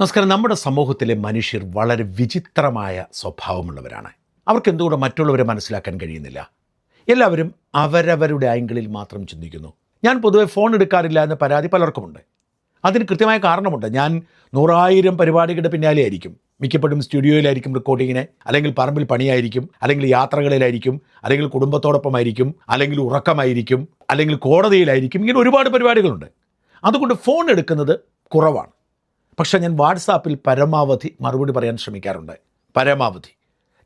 നമസ്കാരം. നമ്മുടെ സമൂഹത്തിലെ മനുഷ്യർ വളരെ വിചിത്രമായ സ്വഭാവമുള്ളവരാണ്. അവർക്ക് എന്തുകൊണ്ട് മറ്റുള്ളവരെ മനസ്സിലാക്കാൻ കഴിയുന്നില്ല. എല്ലാവരും അവരവരുടെ ആംഗിളിൽ മാത്രം ചിന്തിക്കുന്നു. ഞാൻ പൊതുവെ ഫോൺ എടുക്കാറില്ല എന്ന പരാതി പലർക്കുമുണ്ട്. അതിന് കൃത്യമായ കാരണമുണ്ട്. ഞാൻ 100,000 പരിപാടികളുടെ പിന്നാലെ ആയിരിക്കും. മിക്കപ്പോഴും സ്റ്റുഡിയോയിലായിരിക്കും റെക്കോർഡിങ്ങിന്, അല്ലെങ്കിൽ പറമ്പിൽ പണിയായിരിക്കും, അല്ലെങ്കിൽ യാത്രകളിലായിരിക്കും, അല്ലെങ്കിൽ കുടുംബത്തോടൊപ്പമായിരിക്കും, അല്ലെങ്കിൽ ഉറക്കമായിരിക്കും, അല്ലെങ്കിൽ കോടതിയിലായിരിക്കും. ഇങ്ങനെ ഒരുപാട് പരിപാടികളുണ്ട്. അതുകൊണ്ട് ഫോൺ എടുക്കുന്നത് കുറവാണ്. പക്ഷേ ഞാൻ വാട്സാപ്പിൽ പരമാവധി മറുപടി പറയാൻ ശ്രമിക്കാറുണ്ട്. പരമാവധി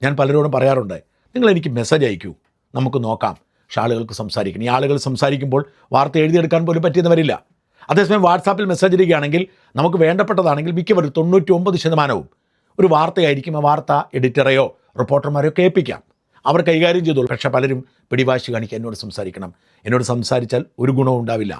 ഞാൻ പലരോടും പറയാറുണ്ട്, നിങ്ങളെനിക്ക് മെസ്സേജ് അയക്കൂ, നമുക്ക് നോക്കാം. പക്ഷേ ആളുകൾക്ക് സംസാരിക്കണം. ഈ ആളുകൾ സംസാരിക്കുമ്പോൾ വാർത്ത എഴുതിയെടുക്കാൻ പോലും പറ്റിയെന്ന് വരില്ല. അതേസമയം വാട്സാപ്പിൽ മെസ്സേജ് ഇടുകയാണെങ്കിൽ നമുക്ക് വേണ്ടപ്പെട്ടതാണെങ്കിൽ മിക്കവരും 99% ഒരു വാർത്തയായിരിക്കും. ആ വാർത്ത എഡിറ്ററെയോ റിപ്പോർട്ടർമാരെയോ കേൾപ്പിക്കാം, അവർ കൈകാര്യം ചെയ്തോളൂ. പക്ഷേ പലരും പിടിവാശി കാണിക്കുക, എന്നോട് സംസാരിക്കണം. എന്നോട് സംസാരിച്ചാൽ ഒരു ഗുണവും ഉണ്ടാവില്ല.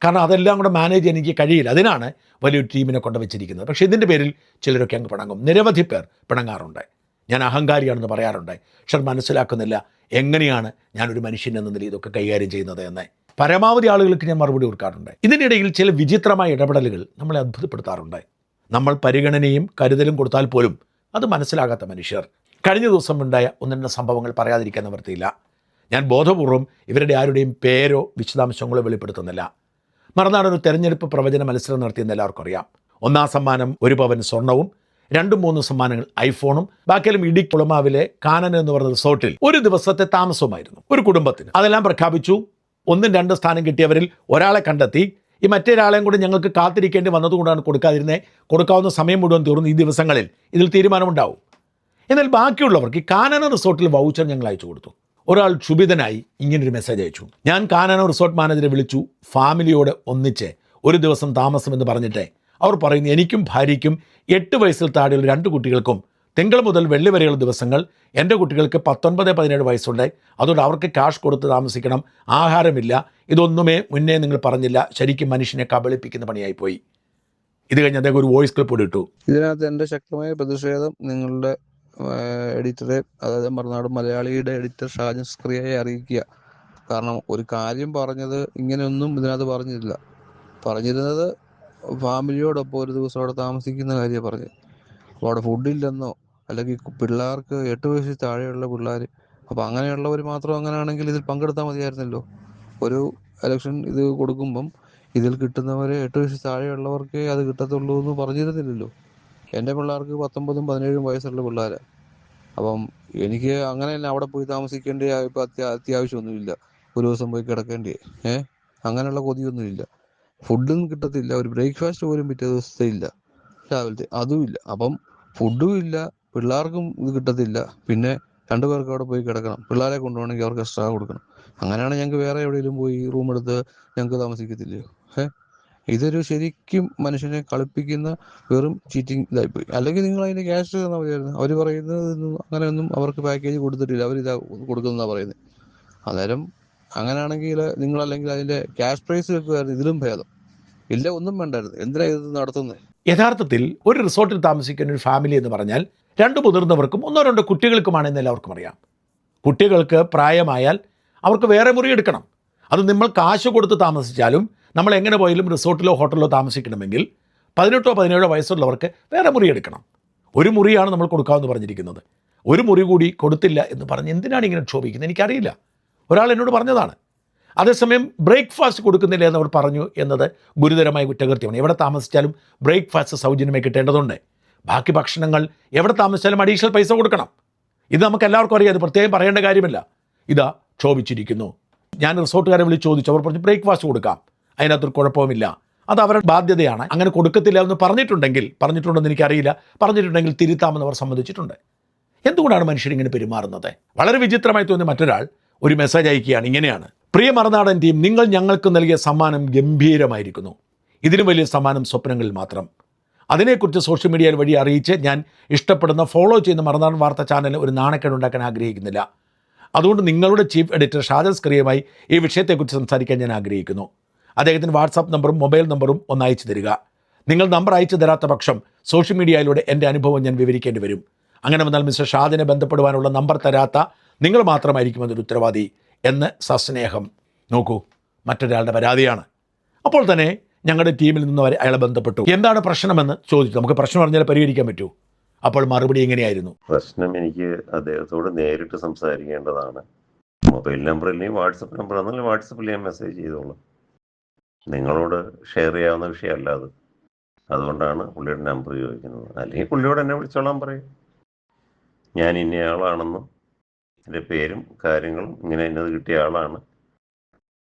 കാരണം അതെല്ലാം കൂടെ മാനേജ് ചെയ്യാൻ എനിക്ക് കഴിയില്ല. അതിനാണ് വലിയൊരു ടീമിനെ കൊണ്ടുവച്ചിരിക്കുന്നത്. പക്ഷേ ഇതിൻ്റെ പേരിൽ ചിലരൊക്കെ അങ്ങ് പിണങ്ങും. നിരവധി പേർ പിണങ്ങാറുണ്ട്. ഞാൻ അഹങ്കാരിയാണെന്ന് പറയാറുണ്ട്. പക്ഷെ മനസ്സിലാക്കുന്നില്ല എങ്ങനെയാണ് ഞാനൊരു മനുഷ്യൻ എന്ന നിലയിൽ ഇതൊക്കെ കൈകാര്യം ചെയ്യുന്നത് എന്ന്. പരമാവധി ആളുകൾക്ക് ഞാൻ മറുപടി കൊടുക്കാറുണ്ട്. ഇതിനിടയിൽ ചില വിചിത്രമായ ഇടപെടലുകൾ നമ്മളെ അത്ഭുതപ്പെടുത്താറുണ്ട്. നമ്മൾ പരിഗണനയും കരുതലും കൊടുത്താൽ പോലും അത് മനസ്സിലാകാത്ത മനുഷ്യർ. കഴിഞ്ഞ ദിവസം ഉണ്ടായ ഒന്ന് രണ്ട് സംഭവങ്ങൾ പറയാതിരിക്കാൻ നിവൃത്തിയില്ല. ഞാൻ ബോധപൂർവം ഇവരുടെ ആരുടെയും പേരോ വിശദാംശങ്ങളോ വെളിപ്പെടുത്തുന്നില്ല. മറുനാട് ഒരു തെരഞ്ഞെടുപ്പ് പ്രവചന മത്സരം നടത്തിയെന്ന് എല്ലാവർക്കും അറിയാം. 1ാം സമ്മാനം 1 പവൻ സ്വർണവും, 2-3 സമ്മാനങ്ങൾ ഐഫോണും, ബാക്കിയെല്ലാം ഇടുക്കി കുളമാവിലെ കാനൻ എന്ന് പറഞ്ഞ റിസോർട്ടിൽ ഒരു ദിവസത്തെ താമസവുമായിരുന്നു ഒരു കുടുംബത്തിന്. അതെല്ലാം പ്രഖ്യാപിച്ചു. 1-2 സ്ഥാനം കിട്ടിയവരിൽ ഒരാളെ കണ്ടെത്തി. ഈ മറ്റൊരാളെയും കൂടി ഞങ്ങൾക്ക് കാത്തിരിക്കേണ്ടി വന്നതുകൊണ്ടാണ് കൊടുക്കാതിരുന്നത്. കൊടുക്കാവുന്ന സമയം മുഴുവൻ തീർന്നു. ഈ ദിവസങ്ങളിൽ ഇതിൽ തീരുമാനമുണ്ടാവും. എന്നാൽ ബാക്കിയുള്ളവർക്ക് ഈ കാനന റിസോർട്ടിൽ വൗച്ചർ ഞങ്ങൾ അയച്ചു കൊടുത്തു. ഒരാൾ ക്ഷുഭിതനായി ഇങ്ങനൊരു മെസ്സേജ് അയച്ചു. ഞാൻ കാനന റിസോർട്ട് മാനേജറെ വിളിച്ചു, ഫാമിലിയോട് ഒന്നിച്ച് ഒരു ദിവസം താമസമെന്ന് പറഞ്ഞിട്ട് അവർ പറയുന്നു, എനിക്കും ഭാര്യയ്ക്കും 8 വയസ്സിൽ താഴെയുള്ള 2 കുട്ടികൾക്കും തിങ്കൾ മുതൽ വെള്ളി വരെയുള്ള ദിവസങ്ങൾ, എൻ്റെ കുട്ടികൾക്ക് 19-17 വയസ്സുണ്ട്. അതുകൊണ്ട് അവർക്ക് ക്യാഷ് കൊടുത്ത് താമസിക്കണം, ആഹാരമില്ല. ഇതൊന്നുമേ മുന്നേ നിങ്ങൾ പറഞ്ഞില്ല. ശരിക്കും മനുഷ്യനെ കബളിപ്പിക്കുന്ന പണിയായിപ്പോയി. ഇത് കഴിഞ്ഞ് അദ്ദേഹം ഒരു വോയിസ് ക്ലിപ്പ് ഇട്ടു. ഇതിനകത്ത് എൻ്റെ ശക്തമായ പ്രതിഷേധം നിങ്ങളുടെ എഡിറ്ററെ, അതായത് മറുനാട് മലയാളിയുടെ എഡിറ്റർ ഷാജൻ സ്ക്രിയയെ അറിയിക്കുക. കാരണം ഒരു കാര്യം പറഞ്ഞത് ഇങ്ങനെയൊന്നും ഇതിനകത്ത് പറഞ്ഞിട്ടില്ല. പറഞ്ഞിരുന്നത് ഫാമിലിയോടൊപ്പം ഒരു ദിവസം അവിടെ താമസിക്കുന്ന കാര്യമാണ് പറഞ്ഞത്. അപ്പോൾ അവിടെ ഫുഡില്ലെന്നോ, അല്ലെങ്കിൽ പിള്ളേർക്ക് 8 വയസ്സിൽ താഴെയുള്ള പിള്ളേർ, അപ്പോൾ അങ്ങനെയുള്ളവർ മാത്രം അങ്ങനെയാണെങ്കിൽ ഇതിൽ പങ്കെടുത്താൽ മതിയായിരുന്നല്ലോ. ഒരു ഇലക്ഷൻ ഇത് കൊടുക്കുമ്പം ഇതിൽ കിട്ടുന്നവരെ 8 വയസ്സിൽ താഴെയുള്ളവർക്കേ അത് കിട്ടത്തുള്ളൂ എന്ന് പറഞ്ഞിരുന്നില്ലല്ലോ. എൻ്റെ പിള്ളേർക്ക് 19-17 വയസ്സുള്ള പിള്ളേരാണ്. അപ്പം എനിക്ക് അങ്ങനെ തന്നെ അവിടെ പോയി താമസിക്കേണ്ട ഇപ്പം അത്യാവശ്യമൊന്നുമില്ല. ഒരു ദിവസം പോയി കിടക്കേണ്ടേ, അങ്ങനെയുള്ള കൊതിയൊന്നുമില്ല. ഫുഡും കിട്ടത്തില്ല, ഒരു ബ്രേക്ക്ഫാസ്റ്റ് പോലും പിറ്റേ ദിവസത്തെ ഇല്ല, രാവിലത്തെ അതും ഇല്ല. അപ്പം ഫുഡും ഇല്ല, പിള്ളേർക്കും ഇത് കിട്ടത്തില്ല. പിന്നെ 2 പേർക്ക് അവിടെ പോയി കിടക്കണം. പിള്ളേരെ കൊണ്ടുപോകണമെങ്കിൽ അവർക്ക് എക്സ്ട്രാ കൊടുക്കണം. അങ്ങനെയാണ് ഞങ്ങൾക്ക് വേറെ എവിടെയെങ്കിലും പോയി റൂം എടുത്ത് ഞങ്ങൾക്ക് താമസിക്കത്തില്ലയോ? ഇതൊരു ശരിക്കും മനുഷ്യനെ കളിപ്പിക്കുന്ന വെറും ചീറ്റിംഗ് ഇതായിപ്പോയി. അല്ലെങ്കിൽ നിങ്ങൾ അതിന് ക്യാഷ് തന്നാൽ മതിയായിരുന്നു. അവർ പറയുന്നത് അങ്ങനെയൊന്നും അവർക്ക് പാക്കേജ് കൊടുത്തിട്ടില്ല, അവരിതാ കൊടുക്കുന്നതാണ് പറയുന്നത്. അന്നേരം അങ്ങനെയാണെങ്കിൽ നിങ്ങൾ അല്ലെങ്കിൽ അതിൻ്റെ ക്യാഷ് പ്രൈസ് വെക്കുമായിരുന്നു. ഇതിലും ഭേദം. ഇല്ല, ഒന്നും വേണ്ടായിരുന്നു. എന്തിനാണ് ഇത് നടത്തുന്നത്? യഥാർത്ഥത്തിൽ ഒരു റിസോർട്ടിൽ താമസിക്കുന്ന ഒരു ഫാമിലി എന്ന് പറഞ്ഞാൽ 2 മുതിർന്നവർക്കും 1-2 കുട്ടികൾക്കുമാണെന്ന് എല്ലാവർക്കും അറിയാം. കുട്ടികൾക്ക് പ്രായമായാൽ അവർക്ക് വേറെ മുറി എടുക്കണം. അത് നമ്മൾ കാശ് കൊടുത്ത് താമസിച്ചാലും നമ്മൾ എങ്ങനെ പോയാലും റിസോർട്ടിലോ ഹോട്ടലിലോ താമസിക്കണമെങ്കിൽ 18-17 വയസ്സുള്ളവർക്ക് വേറെ മുറി എടുക്കണം. ഒരു മുറിയാണ് നമ്മൾ കൊടുക്കാമെന്ന് പറഞ്ഞിരിക്കുന്നത്. ഒരു മുറി കൂടി കൊടുത്തില്ല എന്ന് പറഞ്ഞ് എന്തിനാണ് ഇങ്ങനെ ക്ഷോഭിക്കുന്നത് എനിക്കറിയില്ല. ഒരാൾ എന്നോട് പറഞ്ഞതാണ്. അതേസമയം ബ്രേക്ക്ഫാസ്റ്റ് കൊടുക്കുന്നില്ല എന്നവർ പറഞ്ഞു എന്നത് ഗുരുതരമായ കുറ്റകൃത്യമാണ്. എവിടെ താമസിച്ചാലും ബ്രേക്ക്ഫാസ്റ്റ് സൗജന്യമായി കിട്ടേണ്ടതുണ്ട്. ബാക്കി ഭക്ഷണങ്ങൾ എവിടെ താമസിച്ചാലും അഡീഷണൽ പൈസ കൊടുക്കണം. ഇത് നമുക്ക് എല്ലാവർക്കും അറിയാം. അത് പ്രത്യേകം പറയേണ്ട കാര്യമില്ല. ഇതാ ക്ഷോഭിച്ചിരിക്കുന്നു. ഞാൻ റിസോർട്ടുകാരെ വിളിച്ച് ചോദിച്ചു. അവർ പറഞ്ഞു ബ്രേക്ക്ഫാസ്റ്റ് കൊടുക്കാം, അതിനകത്തൊരു കുഴപ്പവുമില്ല, അത് അവരുടെ ബാധ്യതയാണ്. അങ്ങനെ കൊടുക്കത്തില്ല എന്ന് പറഞ്ഞിട്ടുണ്ടെന്ന് എനിക്കറിയില്ല. പറഞ്ഞിട്ടുണ്ടെങ്കിൽ തിരുത്താമെന്ന് അവർ സമ്മതിച്ചിട്ടുണ്ട്. എന്തുകൊണ്ടാണ് മനുഷ്യരിങ്ങനെ പെരുമാറുന്നത്? വളരെ വിചിത്രമായി തോന്നിയ മറ്റൊരാൾ ഒരു മെസ്സേജ് അയക്കുകയാണ്. ഇങ്ങനെയാണ്: പ്രിയ മറുനാടൻ ടീം, നിങ്ങൾ ഞങ്ങൾക്ക് നൽകിയ സമ്മാനം ഗംഭീരമായിരിക്കുന്നു. ഇതിലും വലിയ സമ്മാനം സ്വപ്നങ്ങളിൽ മാത്രം. അതിനെക്കുറിച്ച് സോഷ്യൽ മീഡിയ വഴി അറിയിച്ച് ഞാൻ ഇഷ്ടപ്പെടുന്ന ഫോളോ ചെയ്യുന്ന മറുനാടൻ വാർത്താ ചാനലിന് ഒരു നാണക്കേട് ഉണ്ടാക്കാൻ ആഗ്രഹിക്കുന്നില്ല. അതുകൊണ്ട് നിങ്ങളുടെ ചീഫ് എഡിറ്റർ ഷാജൻ സ്ക്രിയയുമായി ഈ വിഷയത്തെക്കുറിച്ച് സംസാരിക്കാൻ ഞാൻ ആഗ്രഹിക്കുന്നു. അദ്ദേഹത്തിന് വാട്സാപ്പ് നമ്പറും മൊബൈൽ നമ്പറും ഒന്ന് അയച്ചു തരിക. നിങ്ങൾ നമ്പർ അയച്ചു തരാത്ത പക്ഷം സോഷ്യൽ മീഡിയയിലൂടെ എൻ്റെ അനുഭവം ഞാൻ വിവരിക്കേണ്ടി വരും. അങ്ങനെ വന്നാൽ മിസ്റ്റർ ഷാജനെ ബന്ധപ്പെടുവാനുള്ള നമ്പർ തരാത്ത നിങ്ങൾ മാത്രമായിരിക്കും അതിൻ്റെ ഉത്തരവാദി എന്ന് സസ്നേഹം. നോക്കൂ, മറ്റൊരാളുടെ പരാതിയാണ്. അപ്പോൾ തന്നെ ഞങ്ങളുടെ ടീമിൽ നിന്ന് അയാളെ ബന്ധപ്പെട്ടു. എന്താണ് പ്രശ്നമെന്ന് ചോദിച്ചു. നമുക്ക് പ്രശ്നം പറഞ്ഞാൽ പരിഹരിക്കാൻ പറ്റൂ. അപ്പോൾ മറുപടി എങ്ങനെയായിരുന്നു? പ്രശ്നം എനിക്ക് അദ്ദേഹത്തോട് നേരിട്ട് സംസാരിക്കേണ്ടതാണ്. മൊബൈൽ നമ്പർ അല്ലെങ്കിൽ വാട്സപ്പ് നമ്പർ ആണെങ്കിലും വാട്സപ്പിൽ ഞാൻ മെസ്സേജ് ചെയ്തോളാം. നിങ്ങളോട് ഷെയർ ചെയ്യാവുന്ന വിഷയമല്ല അത്. അതുകൊണ്ടാണ് പുള്ളിയുടെ നമ്പർ ചോദിക്കുന്നത്. അല്ലെങ്കിൽ പുള്ളിയോട് എന്നെ വിളിച്ചോളാൻ പറയും. ഞാൻ ഇന്നയാളാണെന്നും എൻ്റെ പേരും കാര്യങ്ങളും ഇങ്ങനെ ഇന്നത് കിട്ടിയ ആളാണ്,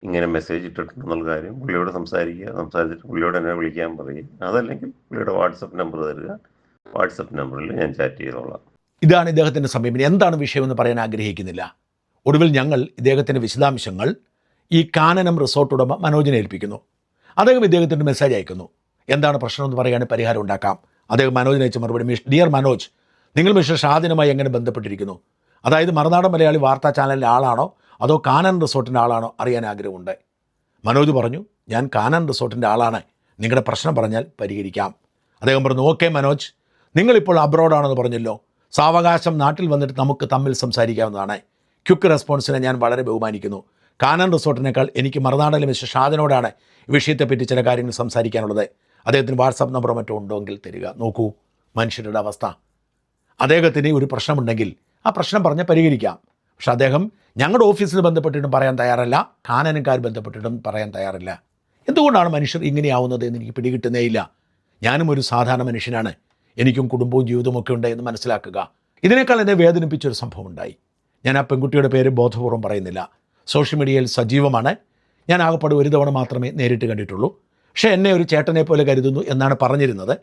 ഇങ്ങനെ മെസ്സേജ് ഇട്ടിട്ടുണ്ടെന്നുള്ള കാര്യം പുള്ളിയോട് സംസാരിച്ചിട്ട് പുള്ളിയോട് എന്നെ വിളിക്കാൻ പറയും. അതല്ലെങ്കിൽ പുള്ളിയുടെ വാട്സപ്പ് നമ്പർ തരിക, വാട്സപ്പ് നമ്പറിൽ ഞാൻ ചാറ്റ് ചെയ്തോളാം. ഇതാണ് ഇദ്ദേഹത്തിൻ്റെ സമീപനം. എന്താണ് വിഷയമെന്ന് പറയാൻ ആഗ്രഹിക്കുന്നില്ല. ഒടുവിൽ ഞങ്ങൾ ഇദ്ദേഹത്തിൻ്റെ വിശദാംശങ്ങൾ ഈ കാനനം റിസോർട്ട് ഉടമ മനോജിനെ ഏൽപ്പിക്കുന്നു. അദ്ദേഹം ഇദ്ദേഹത്തിൻ്റെ മെസ്സേജ് അയക്കുന്നു. എന്താണ് പ്രശ്നമെന്ന് പറയുകയാണെങ്കിൽ പരിഹാരം ഉണ്ടാക്കാം. അദ്ദേഹം മനോജിനെ അയച്ച മറുപടി: ഡിയർ മനോജ്, നിങ്ങൾ മിസ്റ്റർ ഷാദിനുമായി എങ്ങനെ ബന്ധപ്പെട്ടിരിക്കുന്നു? അതായത് മറുനാടൻ മലയാളി വാർത്താ ചാനലിൻ്റെ ആളാണോ അതോ കാനൻ റിസോർട്ടിൻ്റെ ആളാണോ അറിയാൻ ആഗ്രഹമുണ്ട്. മനോജ് പറഞ്ഞു, ഞാൻ കാനൻ റിസോർട്ടിൻ്റെ ആളാണ്, നിങ്ങളുടെ പ്രശ്നം പറഞ്ഞാൽ പരിഹരിക്കാം. അദ്ദേഹം പറഞ്ഞു, ഓക്കെ മനോജ്, നിങ്ങളിപ്പോൾ അബ്രോഡാണെന്ന് പറഞ്ഞല്ലോ, സാവകാശം നാട്ടിൽ വന്നിട്ട് നമുക്ക് തമ്മിൽ സംസാരിക്കാവുന്നതാണ്. ക്വിക്ക് റെസ്പോൺസിനെ ഞാൻ വളരെ ബഹുമാനിക്കുന്നു. കാനൻ റിസോർട്ടിനേക്കാൾ എനിക്ക് മറുനാടനിലെ മിസ്റ്റർ ഷാദിനോടാണ് ഈ വിഷയത്തെപ്പറ്റി ചില കാര്യങ്ങൾ സംസാരിക്കാനുള്ളത്. അദ്ദേഹത്തിന് വാട്സാപ്പ് നമ്പറോ മറ്റോ ഉണ്ടെങ്കിൽ തരിക. നോക്കൂ മനുഷ്യരുടെ അവസ്ഥ. അദ്ദേഹത്തിന് ഒരു പ്രശ്നമുണ്ടെങ്കിൽ ആ പ്രശ്നം പറഞ്ഞ് പരിഹരിക്കാം. പക്ഷെ അദ്ദേഹം ഞങ്ങളുടെ ഓഫീസിൽ ബന്ധപ്പെട്ടിട്ടും പറയാൻ തയ്യാറല്ല, കാനനക്കാർ ബന്ധപ്പെട്ടിട്ടും പറയാൻ തയ്യാറില്ല. എന്തുകൊണ്ടാണ് മനുഷ്യർ ഇങ്ങനെയാവുന്നത് എന്ന് എനിക്ക് പിടികിട്ടുന്നേയില്ല. ഞാനും ഒരു സാധാരണ മനുഷ്യനാണ്, എനിക്കും കുടുംബവും ജീവിതവും ഒക്കെ ഉണ്ട് എന്ന് മനസ്സിലാക്കുക. ഇതിനേക്കാൾ എന്നെ വേദനിപ്പിച്ചൊരു സംഭവം ഉണ്ടായി. ഞാൻ ആ പെൺകുട്ടിയുടെ പേര് ബോധപൂർവ്വം പറയുന്നില്ല. സോഷ്യൽ മീഡിയയിൽ സജീവമാണ്. ഞാൻ ആകെപ്പാട് ഒരു തവണ മാത്രമേ നേരിട്ട് കണ്ടിട്ടുള്ളൂ. പക്ഷേ എന്നെ ഒരു ചേട്ടനെ പോലെ കരുതുന്നു എന്നാണ് പറഞ്ഞിരുന്നത്.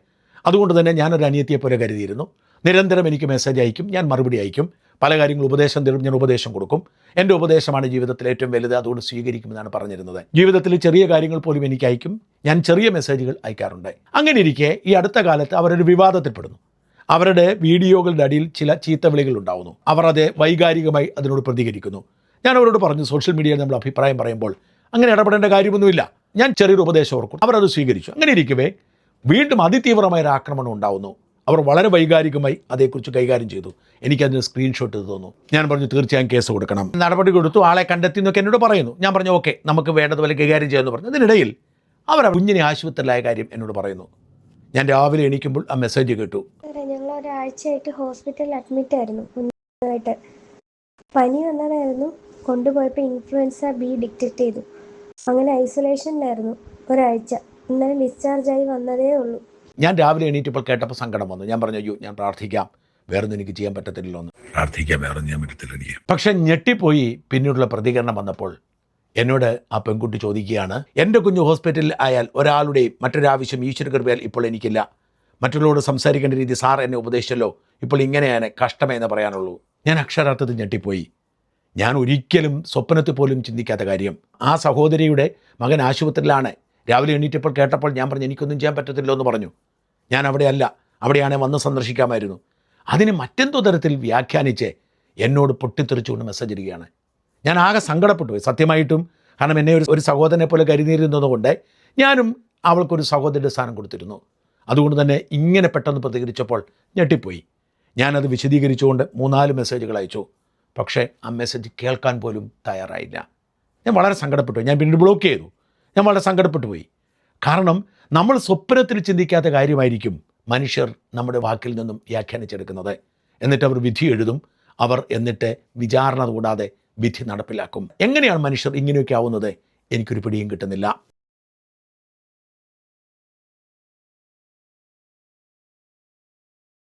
അതുകൊണ്ട് തന്നെ ഞാനൊരു അനിയത്തിയെ പോലെ കരുതിയിരുന്നു. നിരന്തരം എനിക്ക് മെസ്സേജ് അയക്കും, ഞാൻ മറുപടി അയക്കും. പല കാര്യങ്ങൾ ഉപദേശം തരും, ഞാൻ ഉപദേശം കൊടുക്കും. എൻ്റെ ഉപദേശമാണ് ജീവിതത്തിൽ ഏറ്റവും വലുത്, അതുകൊണ്ട് സ്വീകരിക്കുമെന്നാണ് പറഞ്ഞിരുന്നത്. ജീവിതത്തിൽ ചെറിയ കാര്യങ്ങൾ പോലും എനിക്ക് അയക്കും. ഞാൻ ചെറിയ മെസ്സേജുകൾ അയക്കാറുണ്ട്. അങ്ങനെ ഇരിക്കെ ഈ അടുത്ത കാലത്ത് അവരൊരു വിവാദത്തിൽപ്പെടുന്നു. അവരുടെ വീഡിയോകളുടെ അടിയിൽ ചില ചീത്തവിളികൾ ഉണ്ടാവുന്നു. അവർ അത് വൈകാരികമായി അതിനോട് പ്രതികരിക്കുന്നു. ഞാൻ അവരോട് പറഞ്ഞു, സോഷ്യൽ മീഡിയയിൽ നമ്മൾ അഭിപ്രായം പറയുമ്പോൾ അങ്ങനെ ഇടപെടേണ്ട കാര്യമൊന്നുമില്ല. ഞാൻ ചെറിയൊരു ഉപദേശം ഓർക്കും. അവരത് സ്വീകരിച്ചു. അങ്ങനെ ഇരിക്കവേ വീണ്ടും അതിതീവ്രമായൊരു ആക്രമണം ഉണ്ടാവുന്നു. അവർ വളരെ വൈകാരികമായി അതേക്കുറിച്ച് കൈകാര്യം ചെയ്തു. എനിക്കതിന് സ്ക്രീൻഷോട്ട് തന്നു. ഞാൻ പറഞ്ഞു, തീർച്ചയായും കേസ് കൊടുക്കണം, നടപടി കൊടുത്തു, ആളെ കണ്ടെത്തി എന്നൊക്കെ എന്നോട് പറയുന്നു. ഞാൻ പറഞ്ഞു, ഓക്കെ, നമുക്ക് വേണ്ടതുപോലെ കൈകാര്യം ചെയ്യാമെന്ന് പറഞ്ഞു. അതിനിടയിൽ അവർ കുഞ്ഞിനെ ആശുപത്രിയിലായ കാര്യം എന്നോട് പറയുന്നു. ഞാൻ രാവിലെ എണീക്കുമ്പോൾ ആ മെസ്സേജ് കേട്ടു. ഞങ്ങൾ ഒരാഴ്ചയായിട്ട് ഹോസ്പിറ്റലിൽ അഡ്മിറ്റ് ആയിരുന്നു. കുഞ്ഞായിട്ട് പനി വന്നതായിരുന്നു. കൊണ്ടുപോയപ്പോൾ ഇൻഫ്ലുവൻസ ബി ഡിറ്റക്ട് ചെയ്തു. അങ്ങനെ ഐസൊലേഷനിലായിരുന്നു ഒരാഴ്ച. ഇന്നലെ ഡിസ്ചാർജായി വന്നതേ ഉള്ളൂ. ഞാൻ രാവിലെ എണീറ്റപ്പോൾ കേട്ടപ്പോൾ സങ്കടം വന്നു. ഞാൻ പറഞ്ഞു, അയ്യോ, ഞാൻ പ്രാർത്ഥിക്കാം, വേറൊന്നും എനിക്ക് ചെയ്യാൻ പറ്റത്തില്ലല്ലോ എന്ന്. പ്രാർത്ഥിക്കാം, വേറൊന്നും ചെയ്യാൻ പറ്റത്തില്ല എനിക്ക്. പക്ഷെ ഞെട്ടിപ്പോയി പിന്നീടുള്ള പ്രതികരണം വന്നപ്പോൾ. എന്നോട് ആ പെൺകുട്ടി ചോദിക്കുകയാണ്, എൻ്റെ കുഞ്ഞ് ഹോസ്പിറ്റലിൽ ആയാൽ ഒരാളുടെയും മറ്റൊരാവശ്യം ഈശ്വരകൃപയാൽ ഇപ്പോൾ എനിക്കില്ല. മറ്റുള്ളവരോട് സംസാരിക്കേണ്ട രീതി സാർ എന്നെ ഉപദേശിച്ചല്ലോ, ഇപ്പോൾ ഇങ്ങനെയാണ്, കഷ്ടമേ എന്ന് പറയാനുള്ളൂ. ഞാൻ അക്ഷരാർത്ഥത്തിൽ ഞെട്ടിപ്പോയി. ഞാൻ ഒരിക്കലും സ്വപ്നത്തിൽ പോലും ചിന്തിക്കാത്ത കാര്യം. ആ സഹോദരിയുടെ മകൻ ആശുപത്രിയിലാണ്. രാവിലെ എണീറ്റപ്പോൾ കേട്ടപ്പോൾ ഞാൻ പറഞ്ഞു, എനിക്കൊന്നും ചെയ്യാൻ പറ്റത്തില്ലോ എന്ന് പറഞ്ഞു. ഞാൻ അവിടെയല്ല, അവിടെയാണെങ്കിൽ വന്ന് സന്ദർശിക്കാമായിരുന്നു. അതിന് മറ്റെന്തോ തരത്തിൽ വ്യാഖ്യാനിച്ച് എന്നോട് പൊട്ടിത്തെറിച്ചുകൊണ്ട് മെസ്സേജ് ഇടുകയാണ്. ഞാൻ ആകെ സങ്കടപ്പെട്ടു പോയി സത്യമായിട്ടും. കാരണം എന്നെ ഒരു സഹോദരനെ പോലെ കരുതിയിരുന്നതുകൊണ്ട് ഞാനും അവൾക്കൊരു സഹോദരൻ്റെ സ്ഥാനം കൊടുത്തിരുന്നു. അതുകൊണ്ട് തന്നെ ഇങ്ങനെ പെട്ടെന്ന് പ്രതികരിച്ചപ്പോൾ ഞെട്ടിപ്പോയി. ഞാനത് വിശദീകരിച്ചുകൊണ്ട് 3-4 മെസ്സേജുകൾ അയച്ചു. പക്ഷേ ആ മെസ്സേജ് കേൾക്കാൻ പോലും തയ്യാറായില്ല. ഞാൻ വളരെ സങ്കടപ്പെട്ടു. ഞാൻ പിന്നീട് ബ്ലോക്ക് ചെയ്തു. ഞാൻ വളരെ സങ്കടപ്പെട്ടു പോയി. കാരണം നമ്മൾ സ്വപ്നത്തിൽ ചിന്തിക്കാത്ത കാര്യമായിരിക്കും മനുഷ്യർ നമ്മുടെ വാക്കിൽ നിന്നും വ്യാഖ്യാനിച്ചെടുക്കുന്നത്. എന്നിട്ട് അവർ വിധി എഴുതും. അവർ എന്നിട്ട് വിചാരണ കൂടാതെ വിധി നടപ്പിലാക്കും. എങ്ങനെയാണ് മനുഷ്യർ ഇങ്ങനെയൊക്കെ ആവുന്നത്? എനിക്കൊരു പിടിയും കിട്ടുന്നില്ല.